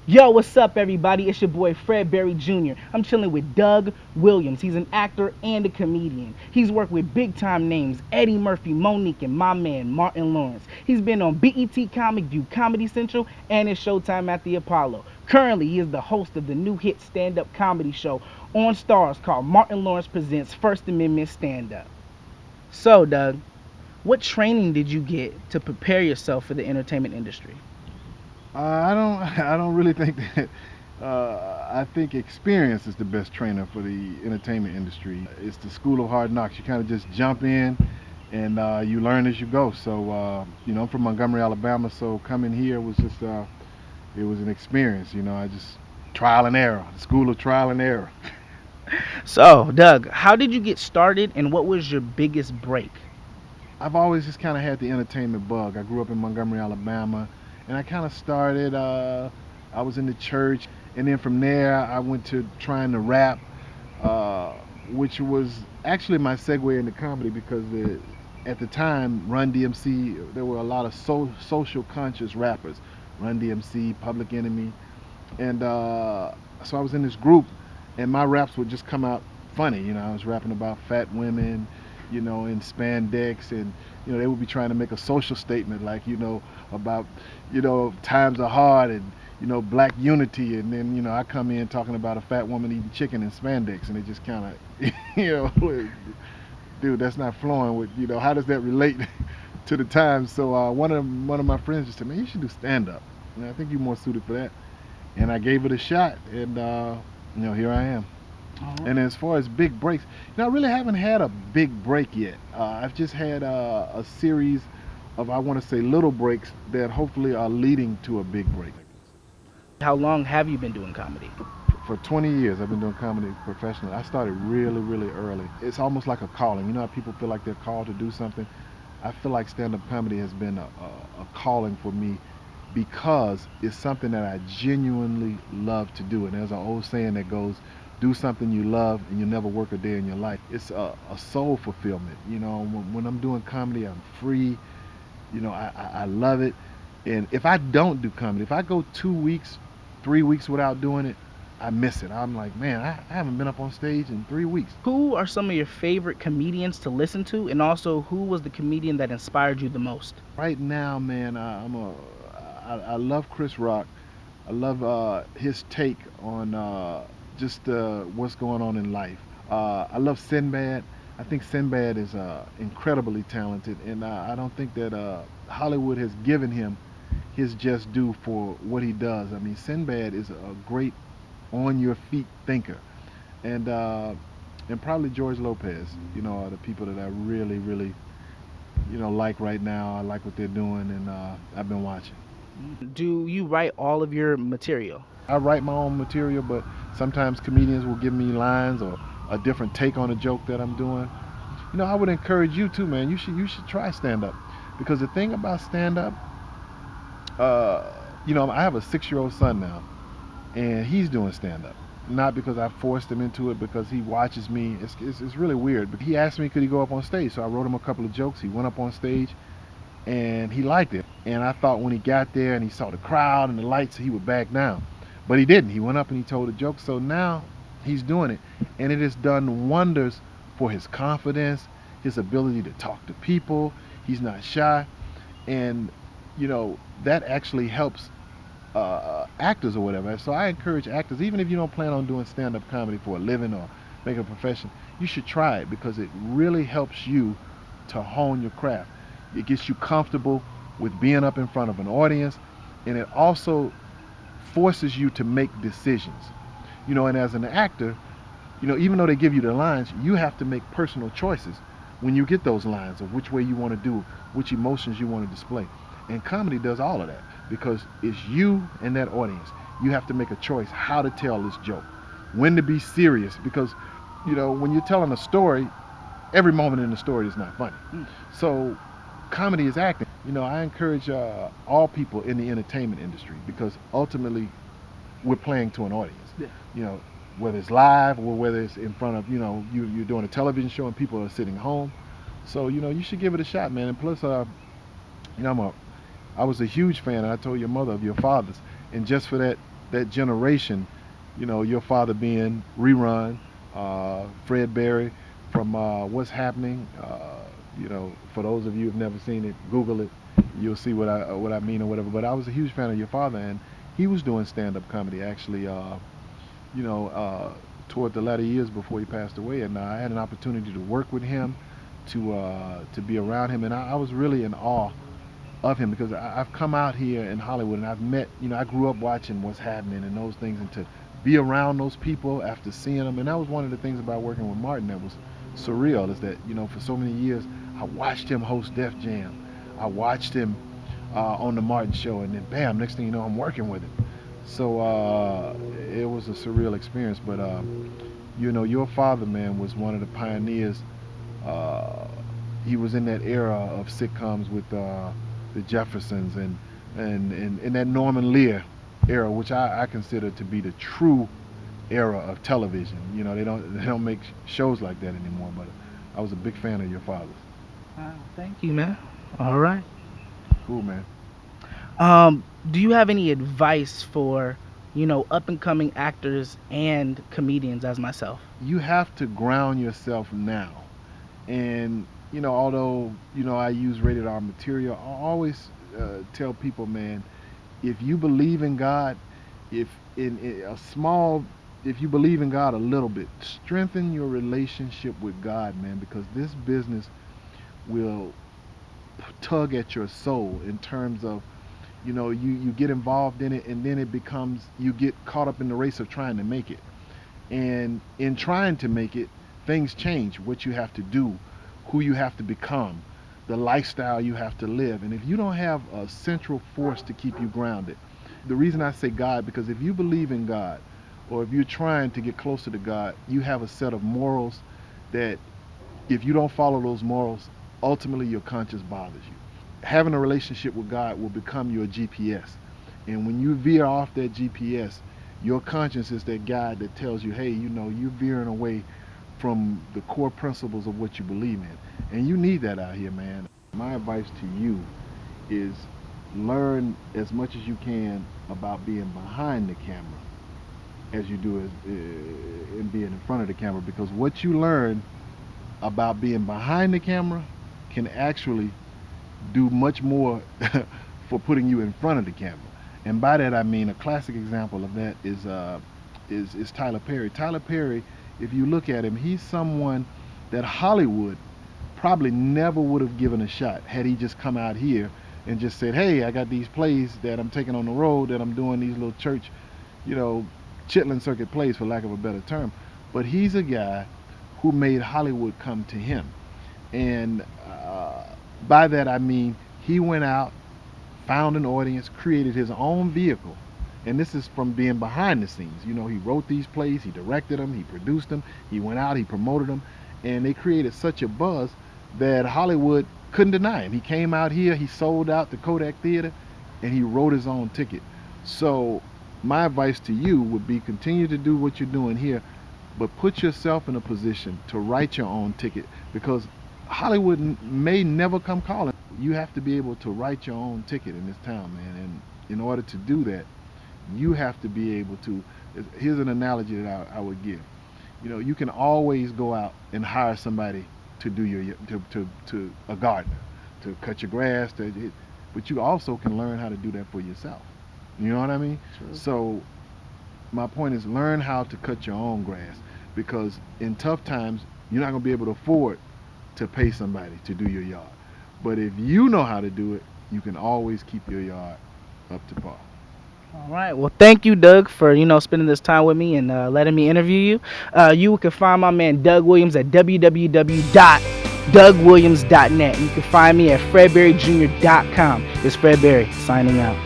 Yo, what's up, everybody? It's your boy Fred Berry Jr. I'm chilling with Doug Williams. He's an actor and a comedian. He's worked with big time names Eddie Murphy, Monique, and my man Martin Lawrence. He's been on BET Comic View, Comedy Central, and it's Showtime at the Apollo. Currently, he is the host of the new hit stand up comedy show on Stars called Martin Lawrence Presents First Amendment Stand Up. So, Doug, what training did you get to prepare yourself for the entertainment industry? I don't. I don't really think that. I think experience is the best trainer for the entertainment industry. It's the school of hard knocks. You kind of just jump in, and you learn as you go. So I'm from Montgomery, Alabama. So coming here was just it was an experience. I just trial and error. The school of trial and error. So, Doug, how did you get started and what was your biggest break? I've always just kind of had the entertainment bug. I grew up in Montgomery, Alabama, and I kind of started. I was in the church, and then from there I went to trying to rap, uh, which was actually my segue into comedy because at the time Run DMC, there were a lot of social conscious rappers, Run DMC, Public Enemy, and so I was in this group, and my raps would just come out funny. I was rapping about fat women, in spandex, and they would be trying to make a social statement like about times are hard and black unity, and then I come in talking about a fat woman eating chicken in spandex, and it just kind of dude, that's not flowing with how does that relate to the times? So one of my friends just said, man, you should do stand up. I think you're more suited for that, and I gave it a shot, and here I am. Oh, And as far as big breaks, I really haven't had a big break yet. I've just had a series of, I want to say, little breaks that hopefully are leading to a big break. how long have you been doing comedy? For 20 years, I've been doing comedy professionally. I started really, really early. It's almost like a calling. You know how people feel like they're called to do something? I feel like stand-up comedy has been a calling for me because it's something that I genuinely love to do. And there's an old saying that goes, do something you love and you'll never work a day in your life. It's a soul fulfillment. When I'm doing comedy, I'm free. I love it. And if I don't do comedy, if I go 2 weeks, 3 weeks without doing it, I miss it. I'm like, man, I haven't been up on stage in 3 weeks. Who are some of your favorite comedians to listen to, and also who was the comedian that inspired you the most? Right now, man, I love Chris Rock. I love his take on just what's going on in life. I love Sinbad. I think Sinbad is incredibly talented, and I don't think that Hollywood has given him his just due for what he does. I mean, Sinbad is a great on your feet thinker, and uh, and probably George Lopez. Are the people that I really, really like right now. I like what they're doing, and I've been watching. Do you write all of your material? I write my own material, but sometimes comedians will give me lines or a different take on a joke that I'm doing. I would encourage you too, man. You should try stand up because the thing about stand up, I have a 6-year old son now, and he's doing stand up. Not because I forced him into it, because he watches me. It's really weird. But he asked me could he go up on stage, so I wrote him a couple of jokes. He went up on stage, and he liked it. And I thought when he got there and he saw the crowd and the lights, he would back down. But he didn't. He went up and he told a joke. So now he's doing it. And it has done wonders for his confidence, his ability to talk to people. He's not shy. And, that actually helps actors or whatever. So I encourage actors, even if you don't plan on doing stand up comedy for a living or make a profession, you should try it because it really helps you to hone your craft. It gets you comfortable with being up in front of an audience, and it also forces you to make decisions. And as an actor, even though they give you the lines, you have to make personal choices when you get those lines of which way you want to do, which emotions you want to display. And comedy does all of that because it's you and that audience. You have to make a choice how to tell this joke, when to be serious, because when you're telling a story, every moment in the story is not funny. Mm. So comedy is acting. I encourage all people in the entertainment industry because ultimately we're playing to an audience. Yeah. You know, whether it's live or whether it's in front of you're doing a television show and people are sitting home. So you should give it a shot, man. And plus, you know, I was a huge fan, and I told your mother of your father's, and just for that, that generation, your father being Rerun, Fred Berry from What's Happening. For those of you who've never seen it, Google it. You'll see what I mean or whatever. But I was a huge fan of your father, and he was doing stand-up comedy actually. You know, toward the latter years before he passed away, and I had an opportunity to work with him, to be around him, and I was really in awe of him because I've come out here in Hollywood and I've met, I grew up watching What's Happening and those things, and to be around those people after seeing them, and that was one of the things about working with Martin that was surreal, is that for so many years I watched him host Def Jam, I watched him on the Martin Show, and then bam, next thing you know, I'm working with him. So it was a surreal experience, but your father, man, was one of the pioneers. Uh, he was in that era of sitcoms with the Jeffersons and that Norman Lear era, which I consider to be the true era of television. They don't make shows like that anymore. But I was a big fan of your father's. Wow, thank you, man. All right. Cool, man. Do you have any advice for, up and coming actors and comedians as myself? You have to ground yourself now, and although I use rated R material, I always tell people, man, if you believe in God, if if you believe in God a little bit, strengthen your relationship with God, man, because this business will tug at your soul in terms of, you get involved in it, and then it becomes, you get caught up in the race of trying to make it, and in trying to make it, things change, what you have to do, who you have to become, the lifestyle you have to live. And if you don't have a central force to keep you grounded, the reason I say God, because if you believe in God, or if you're trying to get closer to God, you have a set of morals that if you don't follow those morals, ultimately your conscience bothers you. Having a relationship with God will become your GPS. And when you veer off that GPS, your conscience is that guide that tells you, hey, you're veering away from the core principles of what you believe in. And you need that out here, man. My advice to you is learn as much as you can about being behind the camera as you do in being in front of the camera, because what you learn about being behind the camera can actually do much more for putting you in front of the camera. And by that I mean, a classic example of that is Tyler Perry. Tyler Perry, if you look at him, he's someone that Hollywood probably never would have given a shot had he just come out here and just said, hey, I got these plays that I'm taking on the road, that I'm doing these little church, Chitlin Circuit plays, for lack of a better term. But he's a guy who made Hollywood come to him. And by that I mean, he went out, found an audience, created his own vehicle. And this is from being behind the scenes. He wrote these plays, he directed them, he produced them, he went out, he promoted them, and they created such a buzz that Hollywood couldn't deny him. He came out here, he sold out the Kodak Theater, and he wrote his own ticket. So my advice to you would be, continue to do what you're doing here, but put yourself in a position to write your own ticket, because Hollywood may never come calling. You have to be able to write your own ticket in this town, man. And in order to do that, you have to be able to, here's an analogy that I would give. You can always go out and hire somebody to do to a gardener, to cut your grass, but you also can learn how to do that for yourself. You know what I mean? True. So my point is, learn how to cut your own grass, because in tough times, you're not going to be able to afford to pay somebody to do your yard. But if you know how to do it, you can always keep your yard up to par. All right. Well, thank you, Doug, for spending this time with me and letting me interview you. You can find my man Doug Williams at www.dougwilliams.net. You can find me at fredberryjr.com. It's Fred Berry signing out.